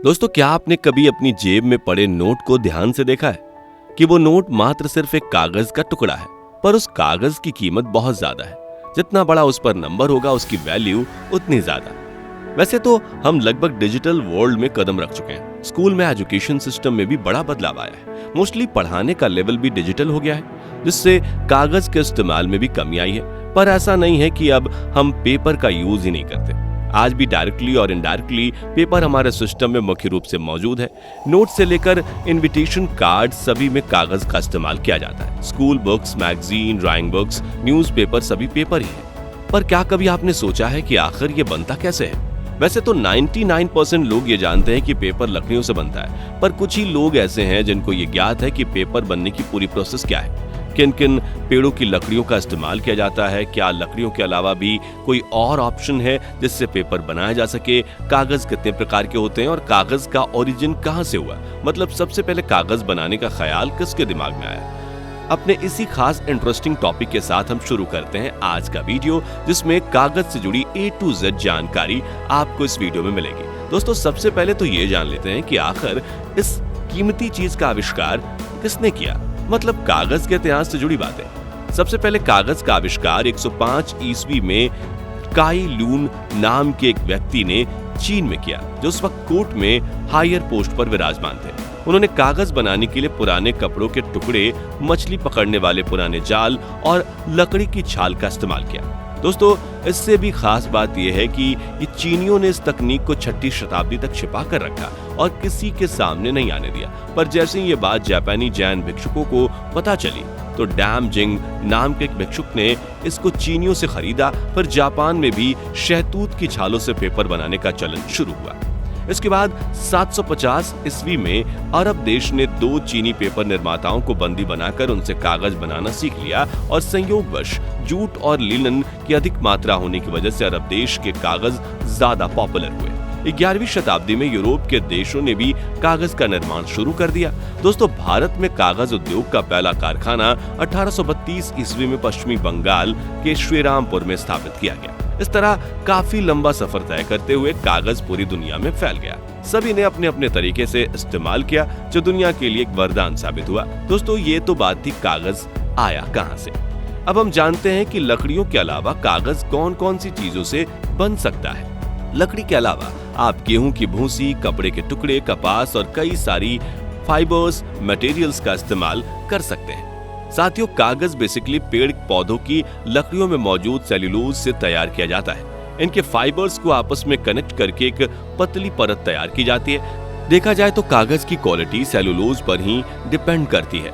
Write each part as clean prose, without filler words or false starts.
दोस्तों, क्या आपने कभी अपनी जेब में पड़े नोट को ध्यान से देखा है कि वो नोट मात्र सिर्फ एक कागज का टुकड़ा है, पर उस कागज की कीमत बहुत ज्यादा है। जितना बड़ा उस पर नंबर होगा उसकी वैल्यू उतनी ज्यादा। वैसे तो हम लगभग डिजिटल वर्ल्ड में कदम रख चुके हैं। स्कूल में एजुकेशन सिस्टम में भी बड़ा बदलाव आया है। मोस्टली पढ़ाने का लेवल भी डिजिटल हो गया है, जिससे कागज के इस्तेमाल में भी कमी आई है। पर ऐसा नहीं है कि अब हम पेपर का यूज ही नहीं करते। आज भी डायरेक्टली और इनडायरेक्टली पेपर हमारे सिस्टम में मुख्य रूप से मौजूद है। नोट से लेकर इनविटेशन कार्ड सभी में कागज का इस्तेमाल किया जाता है। School books, magazine, drawing books, newspaper सभी पेपर ही है। पर क्या कभी आपने सोचा है कि आखिर ये बनता कैसे है? वैसे तो 99% लोग ये जानते हैं कि पेपर लकड़ियों से बनता है, पर कुछ ही लोग ऐसे हैं जिनको ये ज्ञात है कि पेपर बनने की पूरी प्रोसेस क्या है, किन किन पेड़ों की लकड़ियों का इस्तेमाल किया जाता है, क्या लकड़ियों के अलावा भी कोई और ऑप्शन है जिससे पेपर बनाया जा सके, कागज कितने प्रकार के होते हैं और कागज का ओरिजिन कहां से हुआ, मतलब सबसे पहले कागज बनाने का ख्याल किसके दिमाग में आया। अपने इसी खास इंटरेस्टिंग टॉपिक के साथ हम शुरू करते हैं आज का वीडियो, जिसमें कागज से जुड़ी A to Z जानकारी आपको इस वीडियो में मिलेगी। दोस्तों, सबसे पहले तो ये जान लेते हैं कि आखिर इस कीमती चीज का आविष्कार किसने किया, मतलब कागज के इतिहास से जुड़ी बातें। सबसे पहले कागज का आविष्कार 105 ईस्वी में काई लून नाम के एक व्यक्ति ने चीन में किया, जो उस वक्त कोर्ट में हायर पोस्ट पर विराजमान थे। उन्होंने कागज बनाने के लिए पुराने कपड़ों के टुकड़े, मछली पकड़ने वाले पुराने जाल और लकड़ी की छाल का इस्तेमाल किया। दोस्तों, इससे भी खास बात यह है कि ये चीनियों ने इस तकनीक को 6वीं शताब्दी तक छिपा कर रखा और किसी के सामने नहीं आने दिया। पर जैसे ही ये बात जापानी जैन भिक्षुकों को पता चली, तो डैम जिंग नाम के एक भिक्षुक ने इसको चीनियों से खरीदा। पर जापान में भी शहतूत की छालों से पेपर बनाने का चलन शुरू हुआ। इसके बाद 750 ईस्वी में अरब देश ने 2 चीनी पेपर निर्माताओं को बंदी बनाकर उनसे कागज बनाना सीख लिया और संयोगवश जूट और लिनन की अधिक मात्रा होने की वजह से अरब देश के कागज ज्यादा पॉपुलर हुए। 11वीं शताब्दी में यूरोप के देशों ने भी कागज का निर्माण शुरू कर दिया। दोस्तों, भारत में कागज उद्योग का पहला कारखाना 1832 ईस्वी में पश्चिमी बंगाल के श्रीरामपुर में स्थापित किया गया। इस तरह काफी लंबा सफर तय करते हुए कागज पूरी दुनिया में फैल गया। सभी ने अपने अपने तरीके से इस्तेमाल किया, जो दुनिया के लिए एक वरदान साबित हुआ। दोस्तों, ये तो बात थी कागज आया कहां से। अब हम जानते हैं कि लकड़ियों के अलावा कागज कौन कौन सी चीजों से बन सकता है। लकड़ी के अलावा आप गेहूं की भूसी, कपड़े के टुकड़े, कपास और कई सारी फाइबर्स, मटेरियल्स का इस्तेमाल कर सकते हैं। साथियों, कागज बेसिकली पेड़ पौधों की लकड़ियों में मौजूद सेल्यूलोज से तैयार किया जाता है। इनके फाइबर्स को आपस में कनेक्ट करके एक पतली परत तैयार की जाती है। देखा जाए तो कागज की क्वालिटी सेल्यूलोज पर ही डिपेंड करती है।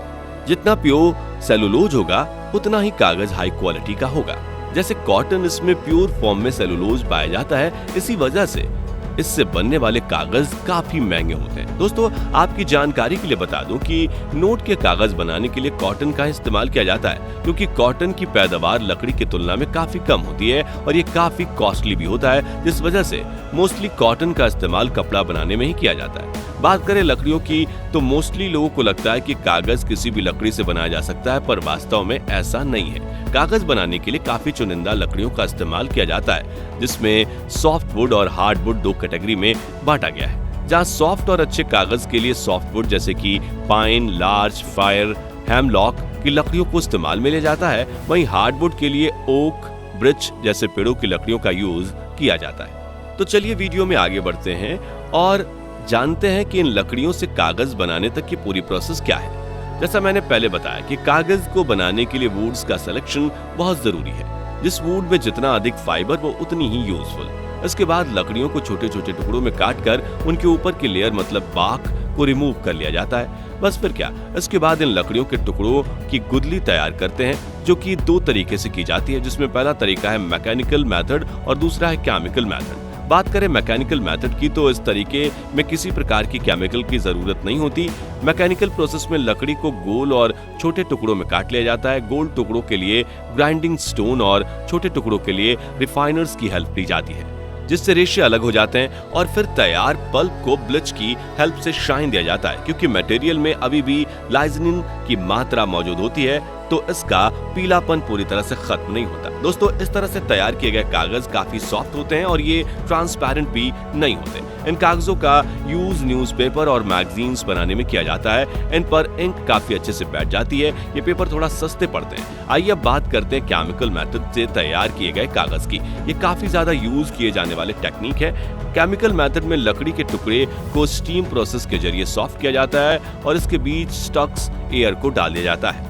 जितना प्योर सेल्यूलोज होगा उतना ही कागज हाई क्वालिटी का होगा। जैसे कॉटन, इसमें प्योर फॉर्म में सेल्यूलोज पाया जाता है। इसी वजह से इससे बनने वाले कागज काफी महंगे होते हैं। दोस्तों, आपकी जानकारी के लिए बता दूं कि नोट के कागज बनाने के लिए कॉटन का इस्तेमाल किया जाता है, क्योंकि कॉटन की पैदावार लकड़ी की तुलना में काफी कम होती है और ये काफी कॉस्टली भी होता है, जिस वजह से मोस्टली कॉटन का इस्तेमाल कपड़ा बनाने में ही किया जाता है। बात करें लकड़ियों की, तो मोस्टली लोगों को लगता है कि कागज किसी भी लकड़ी से बनाया जा सकता है, पर वास्तव में ऐसा नहीं है। कागज बनाने के लिए काफी चुनिंदा लकड़ियों का इस्तेमाल किया जाता है, जिसमें सॉफ्ट वुड और हार्ड वुड 2 कैटेगरी में बांटा गया है। जहां सॉफ्ट और अच्छे कागज के लिए सॉफ्ट वुड जैसे कि पाइन, लार्च, फायर, हेमलॉक की लकड़ियों को इस्तेमाल में लिया जाता है, वहीं हार्ड वुड के लिए ओक, ब्रिच जैसे पेड़ों की लकड़ियों का यूज किया जाता है। तो चलिए वीडियो में आगे बढ़ते हैं और जानते हैं कि इन लकड़ियों से कागज बनाने तक की पूरी प्रोसेस क्या है। जैसा मैंने पहले बताया कि कागज को बनाने के लिए वुड्स का सिलेक्शन बहुत जरूरी है। जिस वुड में जितना अधिक फाइबर, वो उतनी ही यूजफुल। इसके बाद लकड़ियों को छोटे छोटे टुकड़ों में काटकर उनके ऊपर की लेयर मतलब बाक को रिमूव कर लिया जाता है। बस फिर क्या, इसके बाद इन लकड़ियों के टुकड़ों की गुदली तैयार करते हैं, जो कि 2 तरीके से की जाती है, जिसमें पहला तरीका है मैकेनिकल मेथड और दूसरा है केमिकल मेथड। बात करें मैकेनिकल मेथड की, तो इस तरीके में किसी प्रकार की केमिकल की जरूरत नहीं होती। मैकेनिकल प्रोसेस में लकड़ी को गोल और छोटे टुकड़ों में काट लिया जाता है। गोल टुकड़ों के लिए ग्राइंडिंग स्टोन और छोटे टुकड़ों के लिए रिफाइनर्स की हेल्प ली जाती है, जिससे रेशे अलग हो जाते हैं। और फिर तैयार पल्प को ब्लिच की हेल्प से शाइन दिया जाता है, क्योंकि मटेरियल में अभी भी लाइजनिन की मात्रा मौजूद होती है। तो इसका पीलापन पूरी तरह से खत्म नहीं होता। दोस्तों, इस तरह से तैयार किए गए कागज काफी सॉफ्ट होते हैं और ये ट्रांसपेरेंट भी नहीं होते। इन कागजों का यूज न्यूज़पेपर और मैगजीन्स बनाने में किया जाता है। इन पर इंक काफी अच्छे से बैठ जाती है। ये पेपर थोड़ा सस्ते पड़ते हैं। आइए अब बात करते हैं केमिकल मेथड से तैयार किए गए कागज की। ये काफी ज्यादा यूज किए जाने वाले टेक्निक है। केमिकल मेथड में लकड़ी के टुकड़े को स्टीम प्रोसेस के जरिए सॉफ्ट किया जाता है और इसके बीच स्टक्स एयर को डाल दिया जाता है।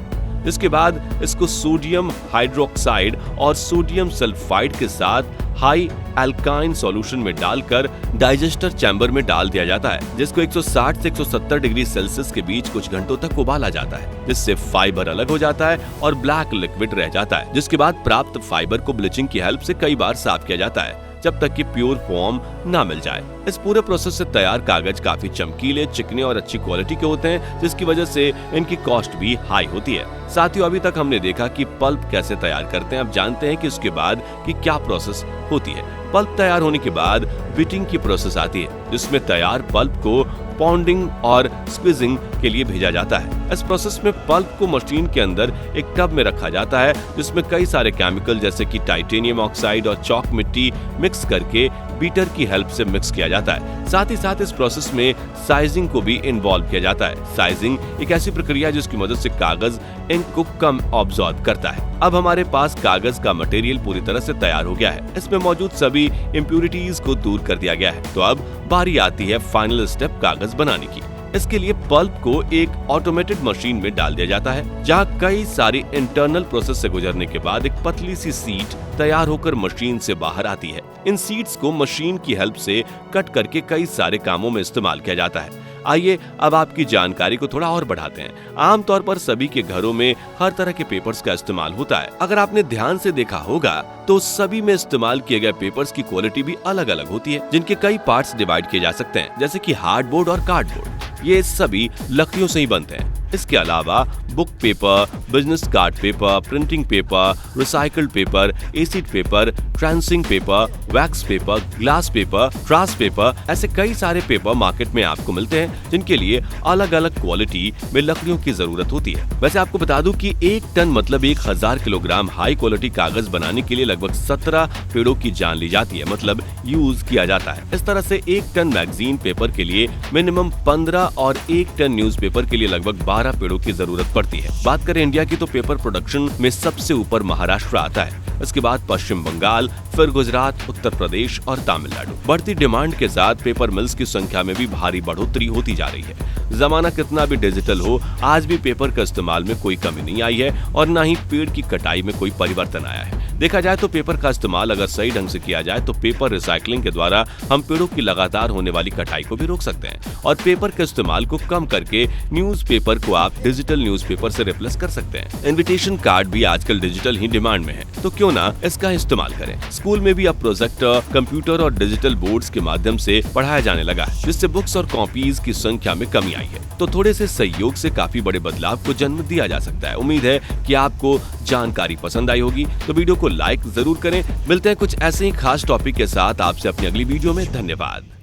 इसके बाद इसको सोडियम हाइड्रोक्साइड और सोडियम सल्फाइड के साथ हाई अल्काइन सॉल्यूशन में डालकर डाइजेस्टर चैम्बर में डाल दिया जाता है, जिसको 160 से 170 डिग्री सेल्सियस के बीच कुछ घंटों तक उबाला जाता है, जिससे फाइबर अलग हो जाता है और ब्लैक लिक्विड रह जाता है, जिसके बाद प्राप्त फाइबर को ब्लीचिंग की हेल्प से कई बार साफ किया जाता है जब तक कि प्योर फॉर्म ना मिल जाए। इस पूरे प्रोसेस से तैयार कागज काफी चमकीले, चिकने और अच्छी क्वालिटी के होते हैं, जिसकी वजह से इनकी कॉस्ट भी हाई होती है। साथियों, अभी तक हमने देखा कि पल्प कैसे तैयार करते हैं। अब जानते हैं कि उसके बाद की क्या प्रोसेस होती है। पल्प तैयार होने के बाद बीटिंग की प्रोसेस आती है, जिसमें तैयार पल्प को पॉन्डिंग और स्क्वीजिंग के लिए भेजा जाता है। इस प्रोसेस में पल्प को मशीन के अंदर एक टब में रखा जाता है, जिसमें कई सारे केमिकल जैसे कि टाइटेनियम ऑक्साइड और चॉक मिट्टी मिक्स करके बीटर की हेल्प से मिक्स किया जाता है। साथ ही साथ इस प्रोसेस में साइजिंग को भी इन्वॉल्व किया जाता है। साइजिंग एक ऐसी प्रक्रिया है जिसकी मदद से कागज इंक को कम ऑब्जॉर्ब करता है। अब हमारे पास कागज का मटेरियल पूरी तरह से तैयार हो गया है। इसमें मौजूद सभी इम्प्यूरिटीज को दूर कर दिया गया है। तो अब बारी आती है फाइनल स्टेप कागज बनाने की। इसके लिए पल्प को एक ऑटोमेटेड मशीन में डाल दिया जाता है, जहां कई सारी इंटरनल प्रोसेस से गुजरने के बाद एक पतली सी सीट तैयार होकर मशीन से बाहर आती है। इन सीट्स को मशीन की हेल्प से कट करके कई सारे कामों में इस्तेमाल किया जाता है। आइए अब आपकी जानकारी को थोड़ा और बढ़ाते हैं। आमतौर पर सभी के घरों में हर तरह के पेपर्स का इस्तेमाल होता है। अगर आपने ध्यान से देखा होगा तो सभी में इस्तेमाल किए गए पेपर्स की क्वालिटी भी अलग अलग होती है, जिनके कई पार्ट्स डिवाइड किए जा सकते हैं, जैसे कि हार्डबोर्ड और कार्डबोर्ड। ये सभी लकड़ियों से ही बनते हैं। इसके अलावा book paper, business card paper, printing paper, recycled paper, acid paper, tracing paper, wax paper, glass paper, trash paper, ऐसे कई सारे पेपर मार्केट में आपको मिलते हैं, जिनके लिए अलग अलग क्वालिटी में लकड़ियों की जरूरत होती है। वैसे आपको बता दूं कि 1 टन मतलब 1000 किलोग्राम हाई क्वालिटी कागज बनाने के लिए लगभग 17 पेड़ों की जान ली जाती है, मतलब यूज किया जाता है। इस तरह से 1 टन मैगजीन पेपर के लिए मिनिमम 15 और 1 टन न्यूज़पेपर के लिए लगभग 12 पेड़ों की जरूरत पड़ती है। बात करें इंडिया की तो पेपर प्रोडक्शन में सबसे ऊपर महाराष्ट्र आता है। इसके बाद पश्चिम बंगाल, फिर गुजरात, उत्तर प्रदेश और तमिलनाडु। बढ़ती डिमांड के साथ पेपर मिल्स की संख्या में भी भारी बढ़ोतरी होती जा रही है। जमाना कितना भी डिजिटल हो, आज भी पेपर का इस्तेमाल में कोई कमी नहीं आई है और न ही पेड़ की कटाई में कोई परिवर्तन आया है। देखा जाए तो पेपर का इस्तेमाल अगर सही ढंग से किया जाए तो पेपर रिसाइकलिंग के द्वारा हम पेड़ों की लगातार होने वाली कटाई को भी रोक सकते हैं और पेपर के इस्तेमाल को कम करके न्यूज़पेपर को आप डिजिटल न्यूज़पेपर से रिप्लेस कर सकते हैं। इन्विटेशन कार्ड भी आजकल डिजिटल ही डिमांड में है, तो क्यों ना इसका इस्तेमाल करें। स्कूल में भी अब प्रोजेक्टर, कंप्यूटर और डिजिटल बोर्ड्स के माध्यम से पढ़ाया जाने लगा है, जिससे बुक्स और कॉपीज की संख्या में कमी आई है। तो थोड़े से सहयोग से काफी बड़े बदलाव को जन्म दिया जा सकता है। उम्मीद है कि आपको जानकारी पसंद आई होगी, तो वीडियो को लाइक जरूर करें। मिलते हैं कुछ ऐसे ही खास टॉपिक के साथ आपसे अपनी अगली वीडियो में। धन्यवाद।